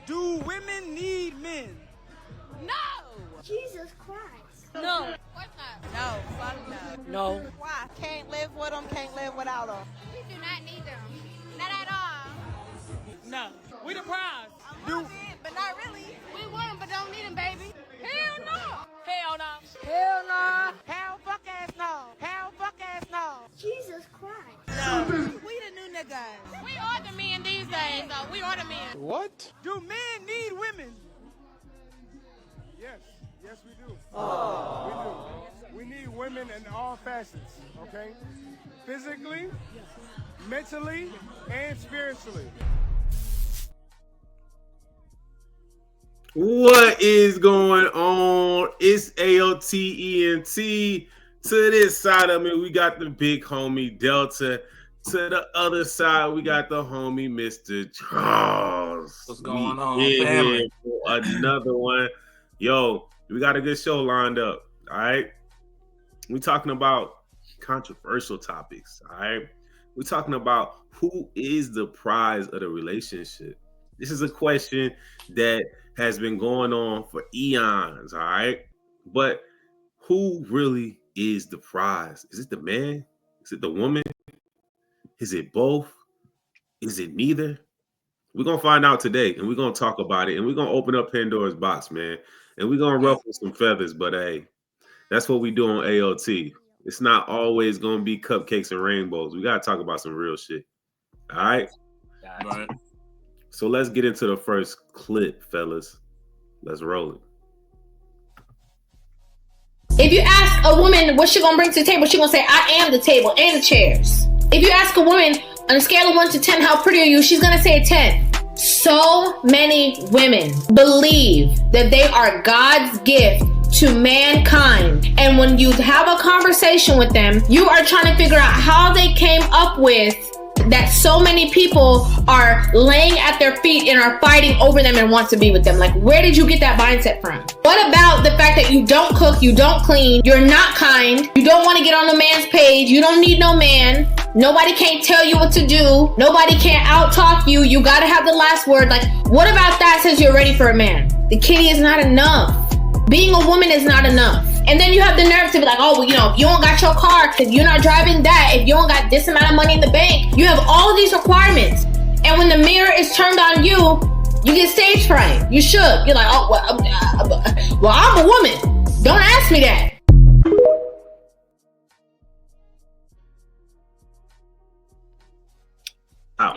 Do women need men? No. Jesus Christ. No. Of course not. No, fuck no. No. Why? Can't live with them, can't live without them. We do not need them. Not at all. No. We the prize. A little bit, but not really. We want them, but don't need them, baby. Hell no. Hell no. Hell no. Hell fuck ass no. Hell fuck ass no. Jesus Christ. No. We the new niggas. We are the men these days, though. We are the men. What? Do men need women? Yes. Yes, we do. We do. We need women in all facets, okay? Physically, mentally, and spiritually. What is going on? It's ALTENT. To this side of me, we got the big homie Delta. To the other side, we got the homie Mr. Charles. What's going on, family? For another one. Yo, we got a good show lined up. All right. We're talking about controversial topics. All right. We're talking about who is the prize of the relationship. This is a question that has been going on for eons. All right. But who really is the prize? Is it the man? Is it the woman? Is it both? Is it neither? We're going to find out today, and we're going to talk about it, and we're going to open up Pandora's box, man, and we're going to ruffle some feathers, but hey, that's what we do on ALT. It's not always going to be cupcakes and rainbows. We got to talk about some real shit. All right? Right. So let's get into the first clip, fellas. Let's roll it. If you ask a woman what she gonna bring to the table, she gonna say, I am the table and the chairs. If you ask a woman on a scale of 1 to 10, how pretty are you? She's gonna say a 10. So many women believe that they are God's gift to mankind. And when you have a conversation with them, you are trying to figure out how they came up with that so many people are laying at their feet and are fighting over them and want to be with them. Like, where did you get that mindset from? What about the fact that you don't cook, you don't clean, you're not kind, you don't want to get on a man's page, you don't need no man, nobody can't tell you what to do, nobody can't out-talk you, you gotta have the last word. Like, what about that says you're ready for a man? The kitty is not enough. Being a woman is not enough. And then you have the nerve to be like, oh, well, you know, if you don't got your car, if you're not driving that, if you don't got this amount of money in the bank, you have all of these requirements. And when the mirror is turned on you, you get stage fright. You shook. You're like, oh, well, I'm a woman. Don't ask me that.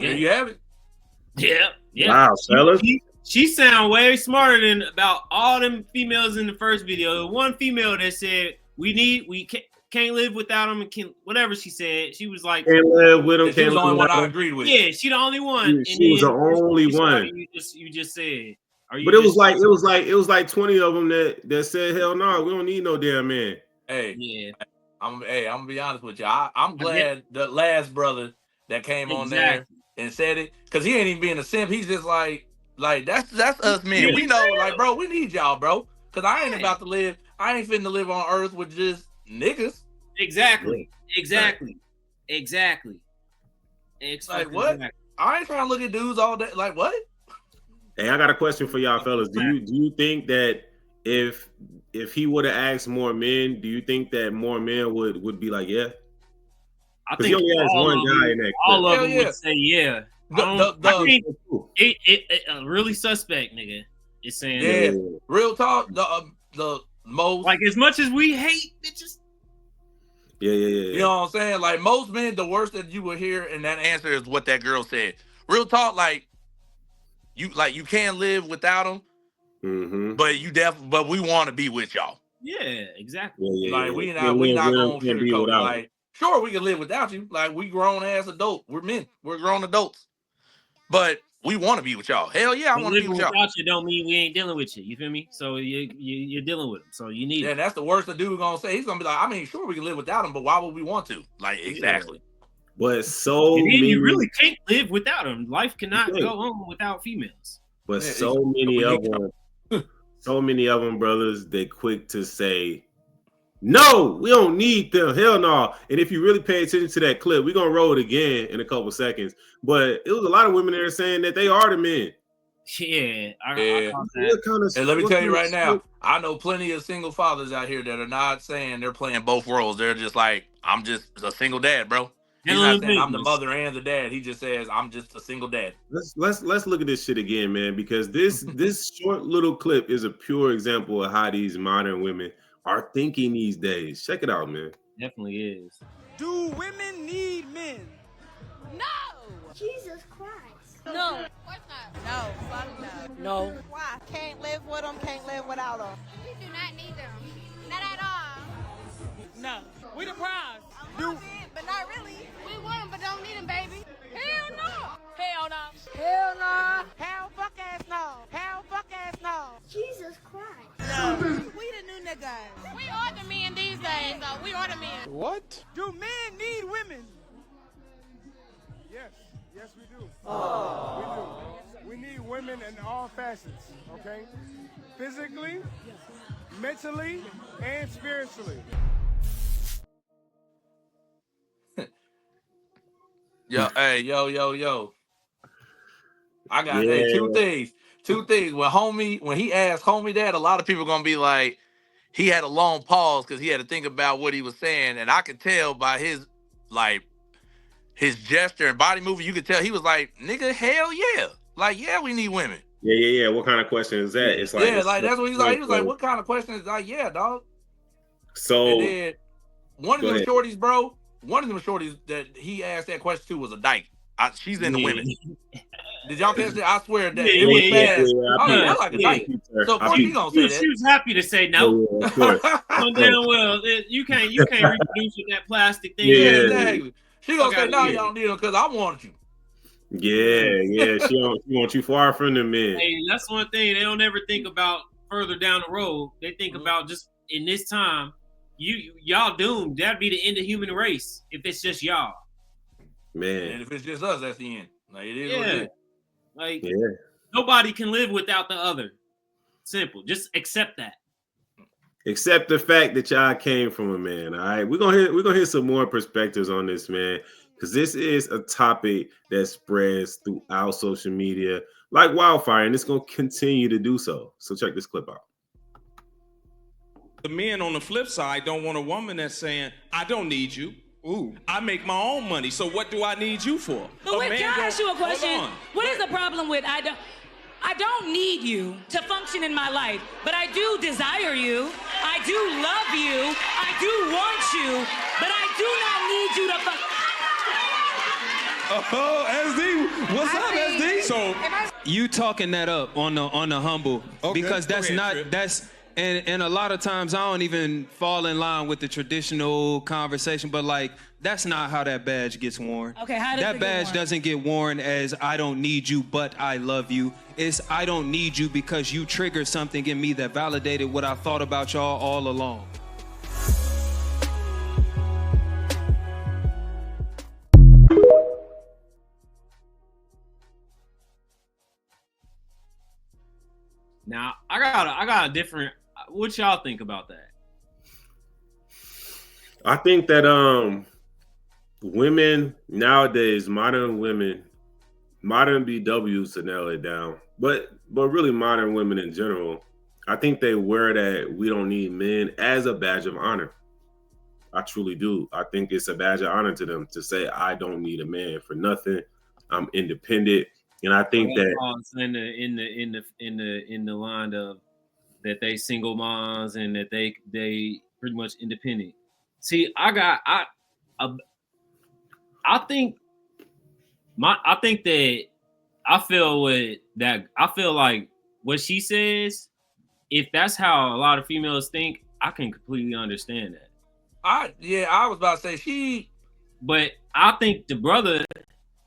There you have it. Yeah. Wow, fellas. She sound way smarter than about all them females in the first video. The one female that said we can't live without them and can whatever she said. She was like, Can't live with them. She was the only one I agreed with. yeah, she the only one. She was the only one. You just said. But it was like 20 of them that said, hell no, we don't need no damn man. Hey, yeah. I'm gonna be honest with you. I'm glad the last brother that came on there and said it, because he ain't even being a simp. He's just like that's us men. Yeah. We know, like, bro, we need y'all, bro. Because I ain't about to live. I ain't finna live on earth with just niggas. Exactly. Like what? I ain't trying to look at dudes all day. Like what? Hey, I got a question for y'all fellas. Do you think that if he would have asked more men, do you think that more men would be like, yeah? I think he only asked one guy in that clip. All of them would say yeah. I think it really suspect, nigga. It's saying real talk. The most, like, as much as we hate bitches. Yeah. You know what I'm saying? Like, most men, the worst that you will hear in that answer is what that girl said. Real talk, like you can't live without them, but we want to be with y'all. Yeah, exactly. Like we not gonna sugarcoat. Like, sure, we can live without you. Like, we grown ass adults. We're men. We're grown adults. But we want to be with y'all. Hell yeah, I want to be with y'all. Without you don't mean we ain't dealing with you. You feel me? So you're dealing with them. So you need. Yeah, that's the worst the dude gonna say. He's gonna be like, I mean, sure, we can live without him, but why would we want to? Like, exactly. But you really can't live without them. Life cannot go on without females. But so many of them, brothers, they quick to say, no, we don't need them. Hell no. And if you really pay attention to that clip, we're gonna roll it again in a couple seconds. But it was a lot of women there saying that they are the men. Yeah, Yeah. What kind of, And let me what tell kind you of right now, shit- I know plenty of single fathers out here that are not saying they're playing both roles. They're just like, I'm just a single dad, bro. He's handling not saying I'm the business. mother and the dad. He just says I'm just a single dad. Let's look at this shit again, man, because this short little clip is a pure example of how these modern women are thinking these days. Check it out, man. Definitely is. Do women need men? No. Jesus Christ. No. Of course not. No. Fuck no. No. Why? Can't live with them, can't live without them. We do not need them. Not at all. No. We the prize. I love it, but not really. We want them, but don't need them, baby. Hell no. Hell no. Hell no. Hell fuck ass no. Hell fuck ass no. Jesus Christ. No. We the new niggas. We are the men these days, though. We are the men. What? Do men need women? Yes. Yes, we do. We do. We need women in all facets, okay? Physically, mentally, and spiritually. Yo, hey, yo. I got hey, two things. When he asked homie that, a lot of people gonna be like, he had a long pause because he had to think about what he was saying, and I could tell by his gesture and body movement, you could tell he was like, nigga, hell yeah. Like, yeah, we need women. Yeah. What kind of question is that? It's like, yeah, like that's what he's like. He was like, what kind of question is like, yeah, dog. So and then one of them shorties, bro, that he asked that question to was a dyke. She's into women. Did y'all catch that? I swear that it was bad. I like a dyke. So of course he gonna say that. She was happy to say no. Damn well, you can't reproduce with that plastic thing. Yeah, exactly. She gonna say no, y'all don't need them because I want you. Yeah. She want you far from the men. Hey, that's one thing they don't ever think about further down the road. They think about just in this time. Y'all doomed. That'd be the end of human race if it's just y'all. Man. And if it's just us, that's the end. Like it is what it is. Like nobody can live without the other. Simple. Just accept that. Accept the fact that y'all came from a man. All right. We're gonna hear some more perspectives on this, man. Because this is a topic that spreads throughout social media like wildfire, and it's gonna continue to do so. So check this clip out. The men on the flip side don't want a woman that's saying, I don't need you. Ooh, I make my own money, so what do I need you for? But wait, can I ask you a question? What is the problem with I don't need you to function in my life, but I do desire you. I do love you. I do want you, but I do not need you to Oh, SD, what's up, SD? So you talking that up on the humble because that's and a lot of times I don't even fall in line with the traditional conversation, but like that's not how that badge gets worn. Okay, how does that it badge get worn? doesn't get worn as I don't need you, but I love you. It's I don't need you because you triggered something in me that validated what I thought about y'all all along. Now I got a different. What y'all think about that? I think that women nowadays, modern BWs to nail it down, but really modern women in general, I think they wear that we don't need men as a badge of honor. I truly do. I think it's a badge of honor to them to say I don't need a man for nothing. I'm independent, and I think that in the line of that they single moms and that they pretty much independent. See, I think like what she says, if that's how a lot of females think, I can completely understand that. I was about to say but I think the brother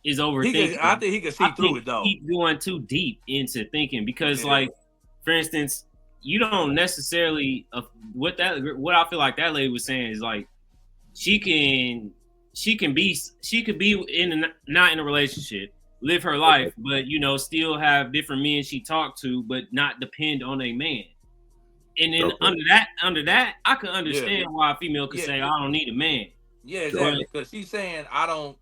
is overthinking. I think he can see through it though. He's going too deep into thinking because, like, for instance, you don't necessarily what I feel like that lady was saying is like she could be not in a relationship, live her life, but still have different men she talk to, but not depend on a man. And then under that, I can understand why a female could say I don't need a man. Yeah, exactly. Because she's saying I don't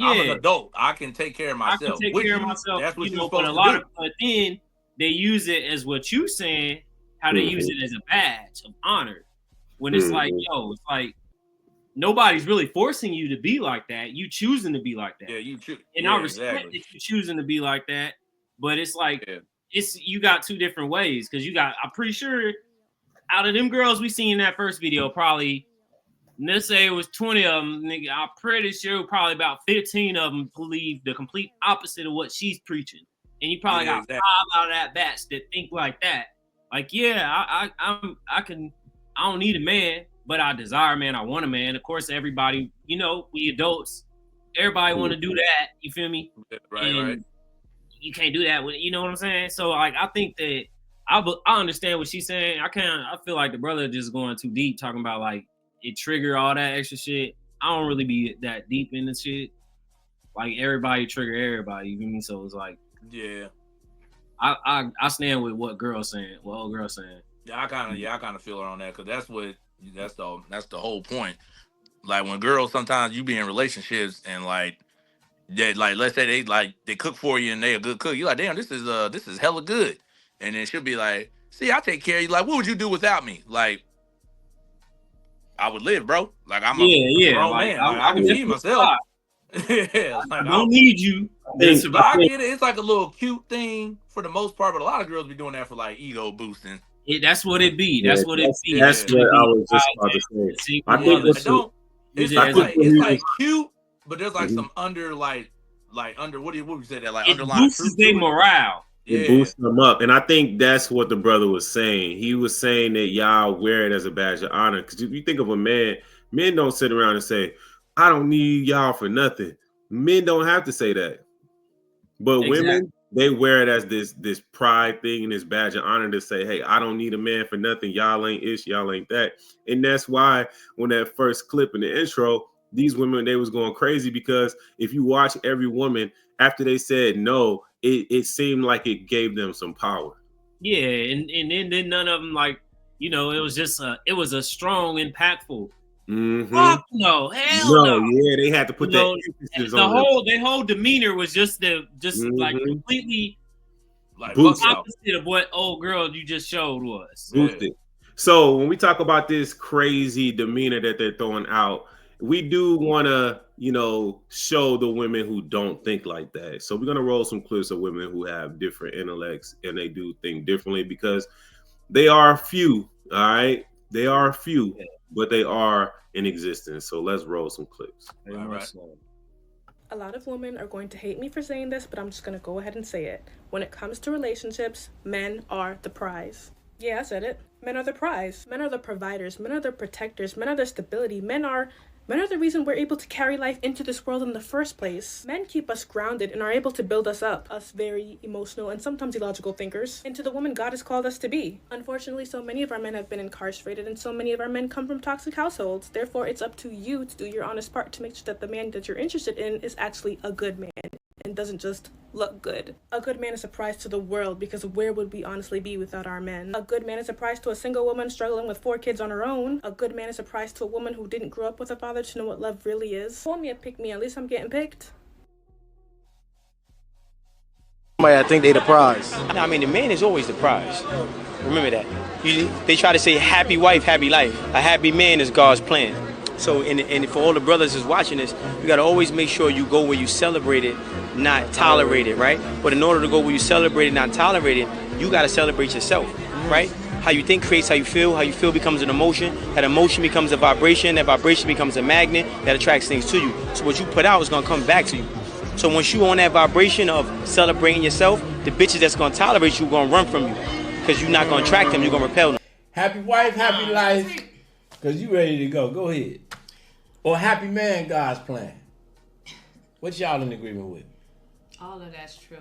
I'm an adult. I can take care of myself. I can take care of myself. That's what you you're know, but supposed to do. but then they use it as what you saying, how they use it as a badge of honor. When it's like, yo, it's like nobody's really forcing you to be like that. You choosing to be like that. Yeah, you choose. And I respect that you choosing to be like that. But it's like it's you got two different ways because you got. I'm pretty sure out of them girls we seen in that first video, probably let's say it was 20 of them. Nigga, I'm pretty sure probably about 15 of them believe the complete opposite of what she's preaching. And you probably got 5 out of that batch that think like that. Like, yeah, I don't need a man, but I desire a man. I want a man. Of course, everybody, you know, we adults, everybody want to do that. You feel me? Right. You can't do that with, you know what I'm saying? So, like, I think that I understand what she's saying. I feel like the brother just going too deep, talking about like it trigger all that extra shit. I don't really be that deep in the shit. Like everybody trigger everybody. You feel me? So it's like, yeah. I stand with what girl's saying. What old girl's saying. Yeah, I kind of feel her on that because that's the whole point. Like when girls sometimes you be in relationships and like let's say they cook for you and they a good cook. You like, damn, this is hella good. And then she'll be like, see, I take care of you. Like, what would you do without me? Like, I would live, bro. Like I'm a grown man. I can feed myself. Yeah, like, I don't need you. But I get it. It's like a little cute thing for the most part, but a lot of girls be doing that for like ego boosting. That's what it be. That's what it be. That's what I was just about to say. I think it's like cute, but there's like some under what would you say that like underlying boosts their morale. It boosts them up, and I think that's what the brother was saying. He was saying that y'all wear it as a badge of honor. Because if you think of a man, men don't sit around and say, "I don't need y'all for nothing." Men don't have to say that, but women, they wear it as this pride thing and this badge of honor to say, "Hey, I don't need a man for nothing. Y'all ain't ish. Y'all ain't that." And that's why when that first clip in the intro, these women, they was going crazy because if you watch every woman after they said no, it seemed like it gave them some power. Yeah, and then none of them, like, you know, it was just it was a strong, impactful. Fuck no, hell no. Yeah, they had to put that emphasis on their whole demeanor was just like completely like opposite of what old girl you just showed was. Boosted. So when we talk about this crazy demeanor that they're throwing out, we do want to, you know, show the women who don't think like that. So we're going to roll some clips of women who have different intellects and they do think differently because they are few, all right? They are few, but they are in existence. So let's roll some clips. All right. A lot of women are going to hate me for saying this, but I'm just going to go ahead and say it. When it comes to relationships, men are the prize. Yeah, I said it. Men are the prize. Men are the providers. Men are the protectors. Men are the stability. Men are the reason we're able to carry life into this world in the first place. Men keep us grounded and are able to build us up, us very emotional and sometimes illogical thinkers, into the woman God has called us to be. Unfortunately, so many of our men have been incarcerated and so many of our men come from toxic households. Therefore, it's up to you to do your honest part to make sure that the man that you're interested in is actually a good man and doesn't just look good. A good man is a prize to the world because where would we honestly be without our men? A good man is a prize to a single woman struggling with 4 kids on her own. A good man is a prize to a woman who didn't grow up with a father to know what love really is. Call me a pick me, at least I'm getting picked. I think they the prize. I mean, the man is always the prize. Remember that. They try to say happy wife, happy life. A happy man is God's plan. So, and for all the brothers that's watching this, you got to always make sure you go where you celebrate it, not tolerate it, right? But in order to go where you celebrate it, not tolerate it, you got to celebrate yourself, right? How you think creates how you feel becomes an emotion, that emotion becomes a vibration, that vibration becomes a magnet that attracts things to you. So what you put out is going to come back to you. So once you on that vibration of celebrating yourself, the bitches that's going to tolerate you are going to run from you because you're not going to attract them, you're going to repel them. Happy wife, happy life, because you ready to go. Go ahead. Or happy man, God's plan. What y'all in agreement with? All of that's true.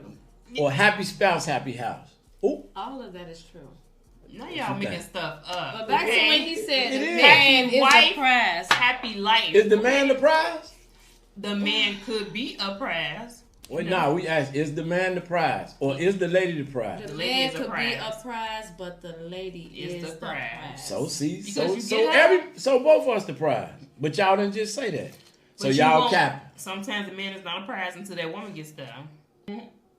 Or happy spouse, happy house. Ooh. All of that is true. Now y'all making stuff up. But back to when he said It the is. man is Wife, the prize. happy life. Is the man the prize? The man could be a prize. Well, no, we ask, is the man the prize? Or is the lady the prize? The lady man is a could be prize. a prize, but the lady is the prize. So see, Because you so get her. so both of us the prize. But y'all didn't just say that. So y'all cap. Sometimes the man is not a prize until that woman gets there.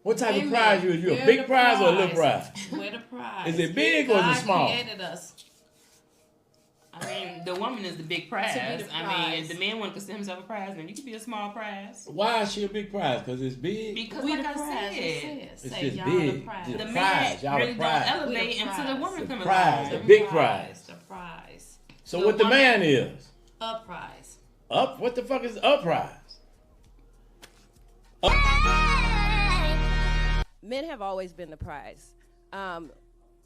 What type of prize you? Is you a big prize or a little prize? We're the prize. Is it big or is it small? God created us. I mean, the woman is the big prize. I mean, if the man want to consider himself a prize, then you can be a small prize. Why is she a big prize? Because it's big? Because like I said, it's just big. The man really don't elevate until the woman comes along. The big prize. The prize. So what the man is? A prize. Up? What the fuck is a prize? Men have always been the prize.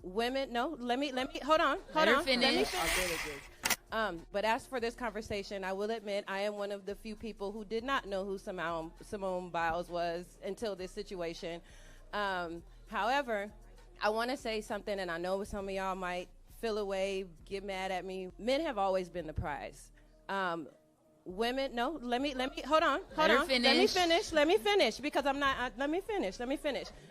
Women, no, let me, hold on. Let her Let me finish. finish. But as for this conversation, I will admit I am one of the few people who did not know who Simone Biles was until this situation. However, I want to say something, and I know some of y'all might feel away, get mad at me. Men have always been the prize. Women, no, let me, hold on. Let her Let me finish, because I'm not, let me finish.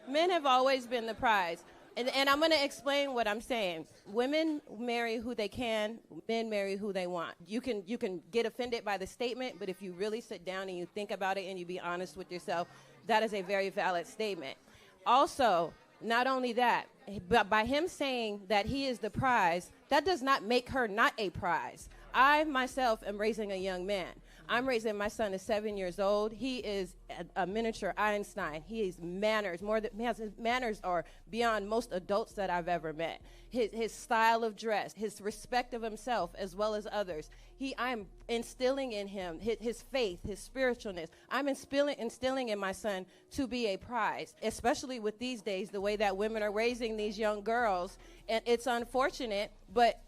Men have always been the prize. And I'm going to explain what I'm saying. Women marry who they can. Men marry who they want. You can get offended by the statement, but if you really sit down and you think about it and you be honest with yourself, that is a very valid statement. Also, not only that, but by him saying that he is the prize, that does not make her not a prize. I myself am raising a young man. I'm raising my son is 7 years old. He is a miniature Einstein. His manners are beyond most adults that I've ever met. His style of dress, his respect of himself as well as others. I'm instilling in him his faith, his spiritualness. I'm instilling in my son to be a prize, especially with these days, the way that women are raising these young girls. And it's unfortunate, but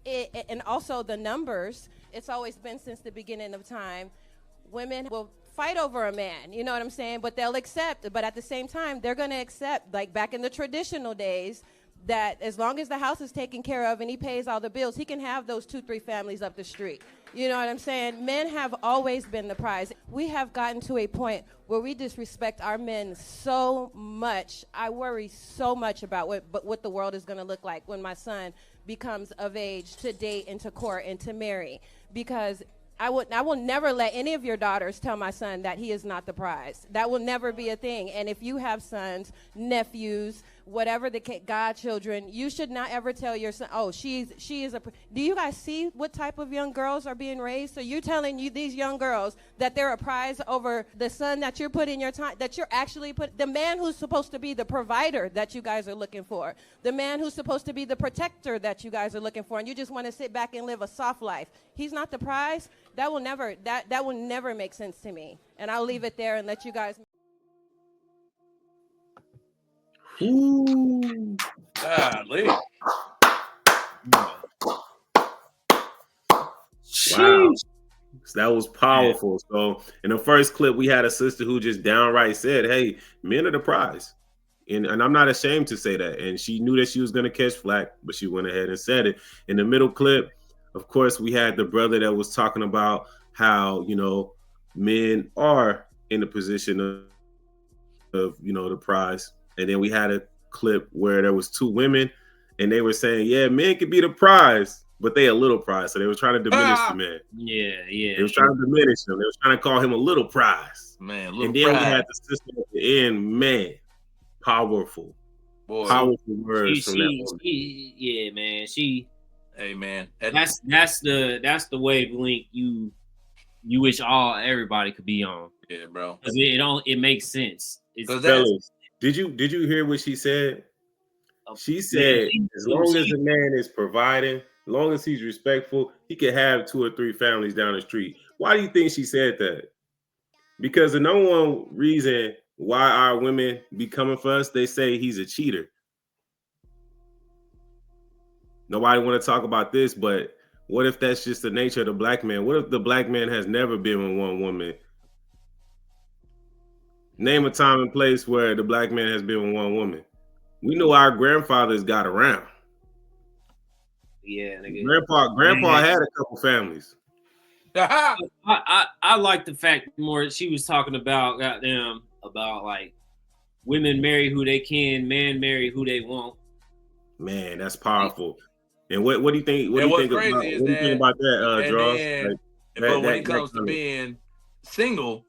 and also the numbers. It's always been since the beginning of time. Women will fight over a man, you know what I'm saying? But they'll accept. But at the same time, they're going to accept, like back in the traditional days, that as long as the house is taken care of and he pays all the bills, he can have those 2-3 families up the street. You know what I'm saying? Men have always been the prize. We have gotten to a point where we disrespect our men so much. I worry so much about what the world is going to look like when my son becomes of age to date and to court and to marry. Because I will never let any of your daughters tell my son that he is not the prize. That will never be a thing. And if you have sons, nephews, whatever the godchildren, you should not ever tell your son, oh, she is a. Do you guys see what type of young girls are being raised? So you're telling these young girls that they're a prize over the son that you're putting your time, that you're actually the man who's supposed to be the provider that you guys are looking for, the man who's supposed to be the protector that you guys are looking for, and you just want to sit back and live a soft life. He's not the prize. That will never make sense to me. And I'll leave it there and let you guys. Ooh. Golly. Wow. So that was powerful. So in the first clip, we had a sister who just downright said, hey, men are the prize. And I'm not ashamed to say that. And she knew that she was going to catch flack, but she went ahead and said it. In the middle clip, of course, we had the brother that was talking about how, men are in the position of the prize. And then we had a clip where there was 2 women and they were saying, yeah, men can be the prize, but they a little prize. So they were trying to diminish the man. Yeah. They were trying to diminish him. They were trying to call him a little prize. Man, and then we had the sister at the end, man, powerful. Boy. Powerful words from that woman. Yeah, man. Hey, man. That's the wavelength you wish everybody could be on. Yeah, bro. Because it makes sense. Fellas, did you hear what she said? She said, as long as a man is providing, as long as he's respectful, he can have 2 or 3 families down the street. Why do you think she said that? Because the number one reason why our women be coming for us, they say he's a cheater. Nobody want to talk about this, but what if that's just the nature of the black man? What if the black man has never been with one woman? Name a time and place where the black man has been with one woman. We know our grandfathers got around. Yeah, nigga. Grandpa had a couple families. I like the fact more she was talking about like women marry who they can, men marry who they want. Man, that's powerful. And what do you think? What do you think about that, Draws? But when it comes to being single,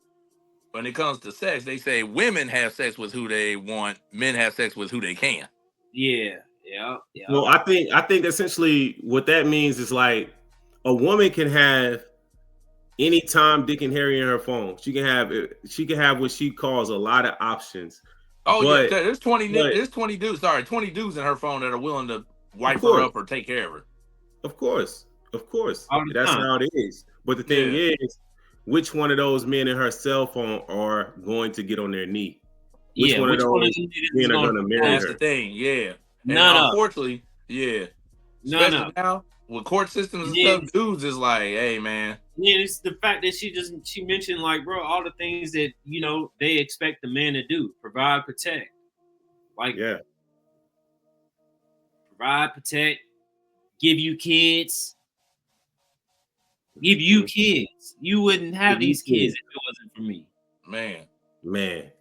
when it comes to sex, they say women have sex with who they want, men have sex with who they can. Yeah. Well, I think essentially what that means is like a woman can have anytime Dick and Harry in her phone. She can have what she calls a lot of options. Oh yeah, there's 20 dudes. Sorry, 20 dudes in her phone that are willing to wipe her up or take care of her. Of course. That's how it is. But the thing is, which one of those men in her cell phone are going to get on their knee? Which one of those men are going to marry her? That's the thing, yeah. And No. unfortunately, yeah. Especially now with court systems and stuff, dudes is like, hey man. Yeah, it's the fact that she mentioned like, bro, all the things that they expect the man to do: provide, protect, provide, protect, give you kids. You wouldn't have these kids if it wasn't for me, man.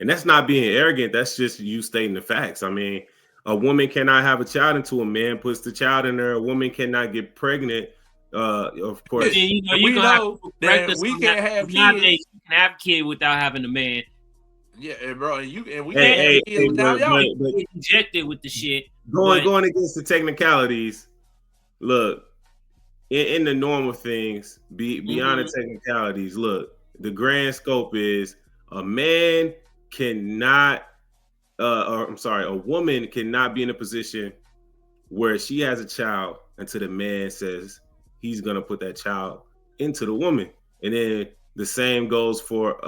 And that's not being arrogant. That's just you stating the facts. I mean, a woman cannot have a child until a man puts the child in her. A woman cannot get pregnant. Of course, we know that we can't have kids. You can have a kid without having a man. Yeah, bro. We can't have kids without y'all. But injected with the shit. Going against the technicalities. Look, in the normal things, beyond the technicalities. Look, the grand scope is a man cannot. A woman cannot be in a position where she has a child until the man says he's gonna put that child into the woman. And then the same goes for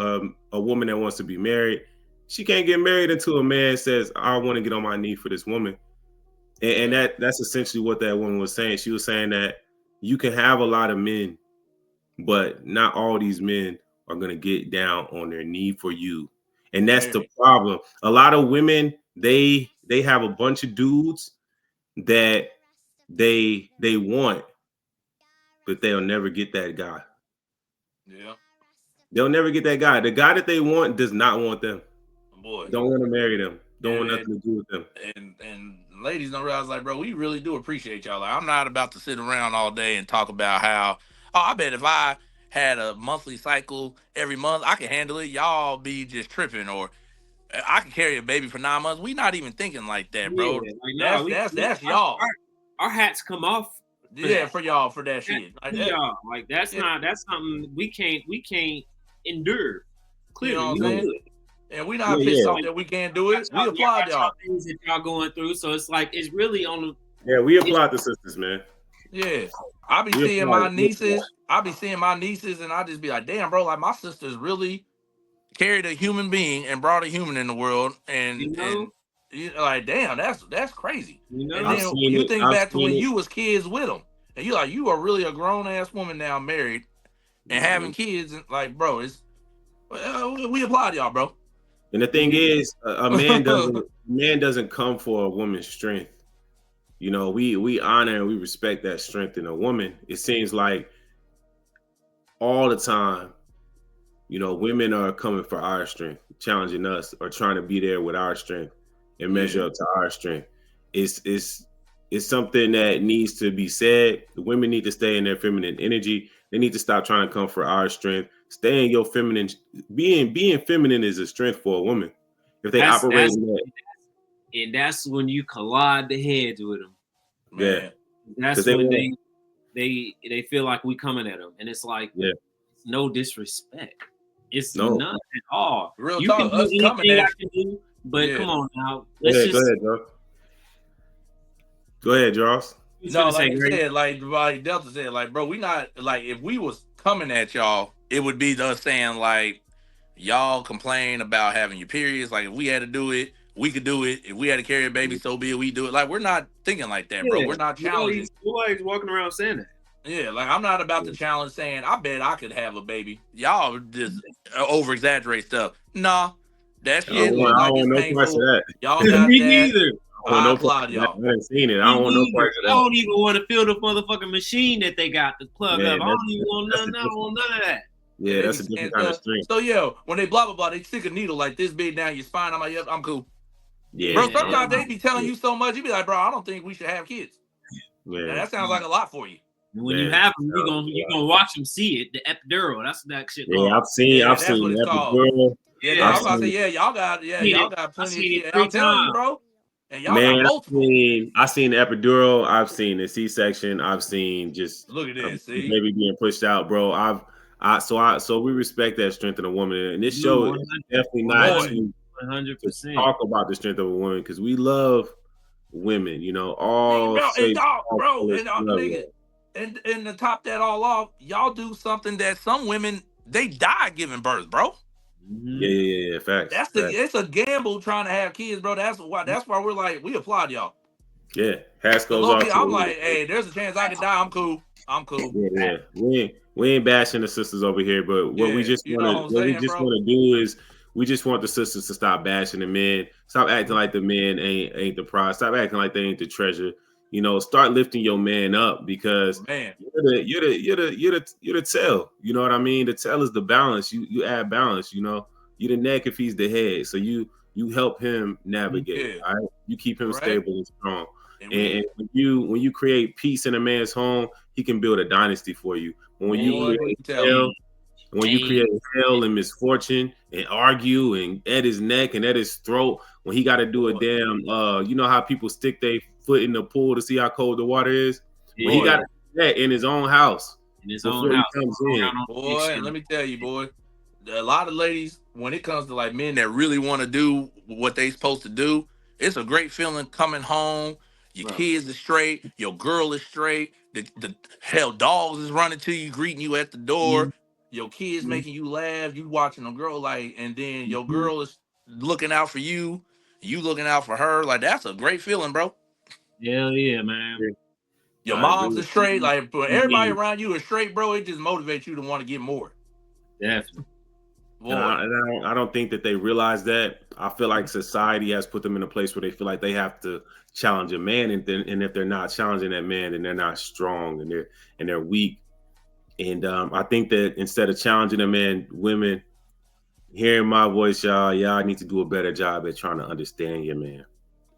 a woman that wants to be married. She can't get married until a man says, I want to get on my knee for this woman. And that's essentially what that woman was saying. She was saying that you can have a lot of men, but not all these men are gonna get down on their knee for you. And that's the problem. A lot of women, they have a bunch of dudes that they want, but they'll never get that guy. Yeah. They'll never get that guy. The guy that they want does not want them. Boy. Don't want to marry them. Don't want nothing to do with them. And ladies don't realize, like, bro, we really do appreciate y'all. Like, I'm not about to sit around all day and talk about how, I bet if I had a monthly cycle every month, I can handle it. Y'all be just tripping, or I can carry a baby for 9 months. We not even thinking like that, bro. That's y'all. Our hats come off. For y'all for that shit. Like that. Y'all. Like that's something we can't endure. Clearly, you know what I'm saying? And we not pissed off that we can't do it. We applaud y'all. Things that y'all going through, so it's like it's really on the. Yeah, we applaud the sisters, man. Yeah, I be seeing my nieces, and I just be like, damn, bro, like my sisters really carried a human being and brought a human in the world, and like, damn, that's crazy. And then you think back to when you was kids with them, and you like, you are really a grown ass woman now, married and having kids, and like, bro, we applaud y'all, bro. And the thing is, a man doesn't come for a woman's strength. You know, we honor and we respect that strength in a woman. It seems like all the time, women are coming for our strength, challenging us, or trying to be there with our strength and measure up to our strength. It's something that needs to be said. The women need to stay in their feminine energy. They need to stop trying to come for our strength. Stay in your feminine. Being feminine is a strength for a woman. If they operate in that. And that's when you collide the heads with them. Yeah. That's when they feel like we coming at them. And it's like, it's no disrespect. It's none at all. Real you talk, can do us coming anything at I can do, but come on now. Go ahead, bro. Go ahead, Joss. No, like I said, like Delta said, like, bro, we not, like, if we was coming at y'all, it would be us saying, like, y'all complain about having your periods. Like, if we had to do it, we could do it. If we had to carry a baby, so be it, we do it. Like, we're not thinking like that, bro. We're not challenging. Nobody's walking around saying that. Yeah, like, I'm not about to challenge saying, I bet I could have a baby. Y'all just over-exaggerate stuff. Nah, that shit. I don't want no parts of that. Y'all got Me that. neither. I applaud y'all. I haven't seen it. I don't want no parts of that. I don't even want to feel the motherfucking machine that they got to plug up. I don't even want none. I don't want none of that. Yeah, that's a different kind of strength. So, when they blah, blah, blah, they stick a needle like this big down your spine. I'm like, yep, I'm cool. Yeah. Bro, sometimes they be telling you so much, you be like, bro, I don't think we should have kids. Yeah. Now, that sounds like a lot for you. When you have them, you gonna watch them see it. The epidural, that's that shit. Yeah, called. I've seen what it's called. epidural. Yeah, I was about to say, y'all got plenty of shit. And I'm telling you, bro. And y'all got multiple. I seen the epidural. I've seen the C-section. I've seen just look at this. See, baby being pushed out, bro. So we respect that strength in a woman, and this show is definitely not to 100% talk about the strength of a woman because we love women. You know, all nigga, and to top that all off, y'all do something that some women they die giving birth, bro. Yeah. Facts. It's a gamble trying to have kids, bro. That's why we're like, we applaud y'all. Yeah, hats goes off. I'm like, hey, there's a chance I could die. I'm cool. Yeah. We ain't bashing the sisters over here, but what we just want to do is we just want the sisters to stop bashing the men. Stop acting like the men ain't the prize. Stop acting like they ain't the treasure. You know, start lifting your man up because you're the tail. You know what I mean? The tail is the balance. You add balance. You know, you're the neck if he's the head. So you help him navigate. All right? You keep him stable and strong. And when you create peace in a man's home, he can build a dynasty for you. When you create hell and misfortune and argue and at his neck and at his throat, when he got to do a damn, you know how people stick their foot in the pool to see how cold the water is? When he got to do that in his own house. Boy, let me tell you, boy, a lot of ladies, when it comes to like men that really want to do what they supposed to do, it's a great feeling coming home. Your kids are straight. Your girl is straight. The hell dogs is running to you, greeting you at the door. Your kids making you laugh. You watching a girl like, and then your girl is looking out for you. You looking out for her. Like that's a great feeling, bro. Hell yeah, man. Your mom's is straight. Like everybody around you is straight, bro. It just motivates you to want to get more. Definitely. And I don't think that they realize that. I feel like society has put them in a place where they feel like they have to challenge a man, and if they're not challenging that man, then they're not strong and they're weak. And I think that instead of challenging a man, women hearing my voice, y'all need to do a better job at trying to understand your man.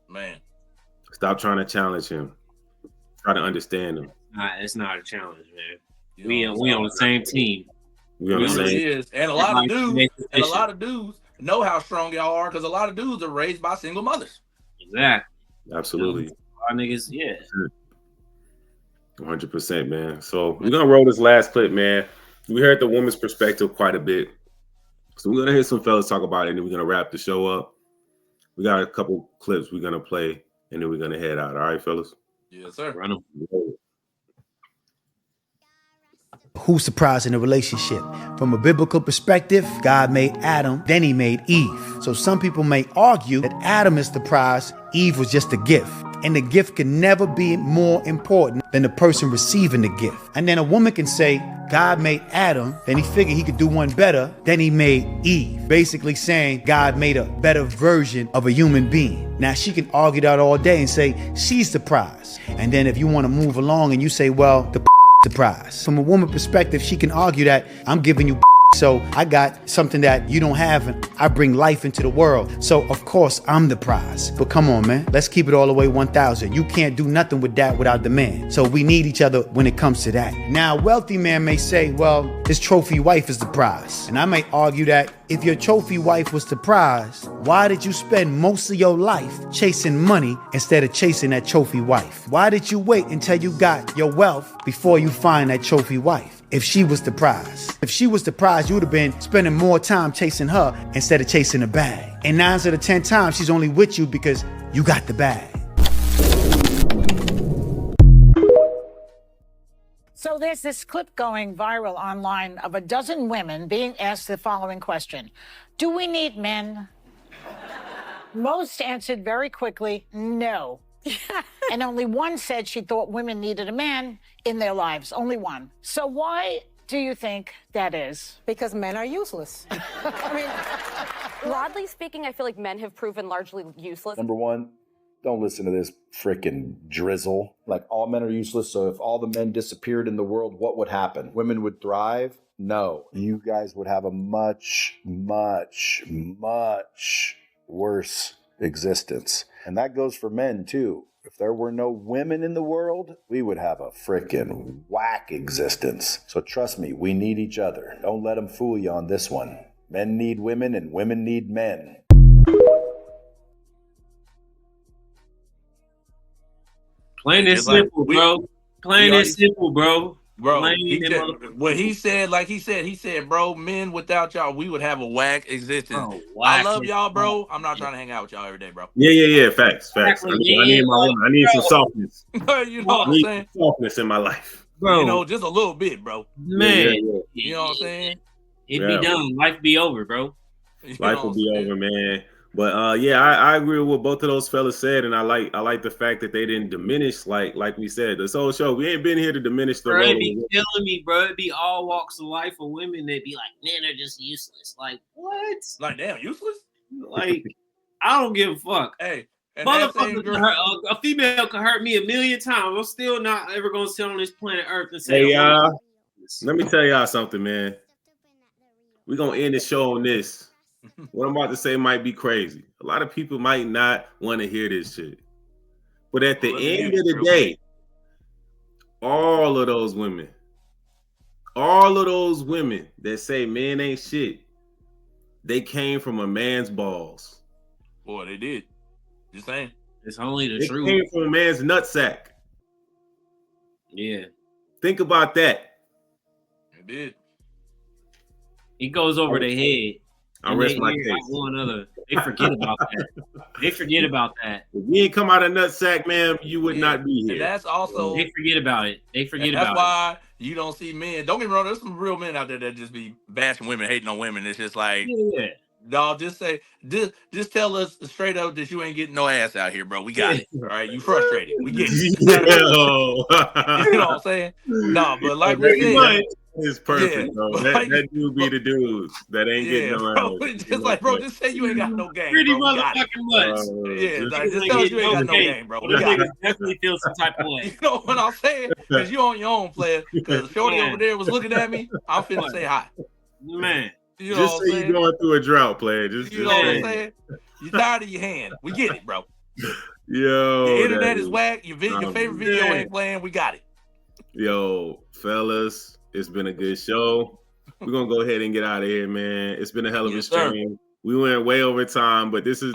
Man, stop trying to challenge him. Try to understand him. It's not a challenge, man. We on the same team. We on the same. And a lot of dudes know how strong y'all are because a lot of dudes are raised by single mothers. Exactly. Absolutely. Our niggas, yeah. 100%, man. So we're gonna roll this last clip, man. We heard the woman's perspective quite a bit. So we're gonna hear some fellas talk about it, and then we're gonna wrap the show up. We got a couple clips we're gonna play, and then we're gonna head out. All right, fellas? Yes, sir. Run them. Who's the prize in a relationship? From a biblical perspective, God made Adam, then he made Eve. So some people may argue that Adam is the prize, Eve was just a gift. And the gift can never be more important than the person receiving the gift. And then a woman can say, God made Adam, then he figured he could do one better, then he made Eve. Basically saying God made a better version of a human being. Now she can argue that all day and say she's the prize. And then if you want to move along and you say, well, the prize. From a woman perspective, she can argue that I'm giving you so I got something that you don't have, and I bring life into the world. So of course I'm the prize. But come on, man, let's keep it all the way 1,000. You can't do nothing with that without the man. So we need each other when it comes to that. Now, a wealthy man may say, well, his trophy wife is the prize. And I may argue that if your trophy wife was the prize, why did you spend most of your life chasing money instead of chasing that trophy wife? Why did you wait until you got your wealth before you find that trophy wife? If she was the prize. If she was the prize, you would have been spending more time chasing her instead of chasing the bag. And 9 out of 10 times, she's only with you because you got the bag. So there's this clip going viral online of a dozen women being asked the following question. Do we need men? Most answered very quickly, no. And only one said she thought women needed a man in their lives. Only one. So why do you think that is? Because men are useless. I mean, broadly speaking, I feel like men have proven largely useless. Number one, don't listen to this frickin' drizzle. Like, all men are useless, so if all the men disappeared in the world, what would happen? Women would thrive? No. You guys would have a much, much, much worse existence. And that goes for men too. If there were no women in the world, we would have a frickin' whack existence. So trust me, we need each other. Don't let them fool you on this one. Men need women and women need men. Plain and simple, bro. Plain and simple, bro. Bro, what he said, like he said, bro, men without y'all, we would have a whack existence. Bro, I love y'all, bro. I'm not trying to hang out with y'all every day, bro. Yeah. Facts. I need my woman. I need some softness. You know what I'm saying? Softness in my life, bro. You know, just a little bit, bro. Man, you know what I'm saying? It'd be done. Life be over, bro. Life will be over, man. But I agree with what both of those fellas said, and I like the fact that they didn't diminish, like we said, this whole show. We ain't been here to diminish the role. It be killing me, bro. It be all walks of life of women that be like, men are just useless. Like what? Like damn, useless? Like I don't give a fuck. Hey, motherfucker, a female can hurt me 1,000,000 times. I'm still not ever gonna sit on this planet Earth and say, hey y'all, let me tell y'all something, man. We're gonna end the show on this. What I'm about to say might be crazy. A lot of people might not want to hear this shit. But at the end of the day, all of those women that say men ain't shit, they came from a man's balls. Boy, they did. Just saying. It's only the truth. They came from a man's nutsack. Yeah. Think about that. It did. It goes over their head. I rest my case. They forget about that. They forget about that. If you ain't come out of nutsack, man, you would not be here. And that's also they forget about it. They forget about it. That's why you don't see men. Don't get me wrong. There's some real men out there that just be bashing women, hating on women. It's just like, dog, just tell us straight up that you ain't getting no ass out here, bro. We got it. All right, you frustrated. We get it. You know what I'm saying? No, but like we said. It's perfect, bro. That dude be the dudes that ain't getting no ass. Just like, bro, just say you ain't got no game. Pretty bro. motherfucking much. Just tell us you ain't got no game, bro. We got it. Definitely feel some type of way. You know what I'm saying? Because you on your own, player. Because Shorty over there was looking at me. I'm finna say hi. Man. You know just what I'm say saying? you're going through a drought, player. You know what I'm saying? You tired of your hand. We get it, bro. Yo. The internet is whack. Your favorite video ain't playing. We got it. Yo, fellas. It's been a good show. We're gonna go ahead and get out of here, man. It's been a hell of a stream. We went way over time, but this is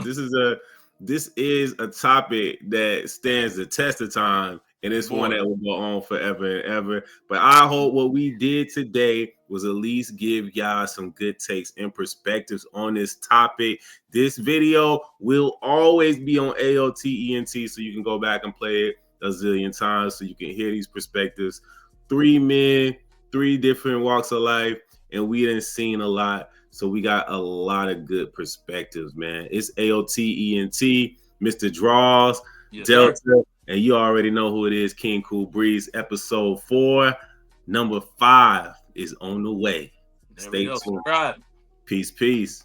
a topic that stands the test of time, and it's one that will go on forever and ever. But I hope what we did today was at least give y'all some good takes and perspectives on this topic. This video will always be on AOTENT, so you can go back and play it a zillion times so you can hear these perspectives. 3 men, 3 different walks of life, and we done seen a lot, so we got a lot of good perspectives, man. It's AOTENT, Mr. Draws, Delta, and you already know who it is, King Cool Breeze. Episode 4, number 5 is on the way. Stay tuned. Right. Peace. Peace.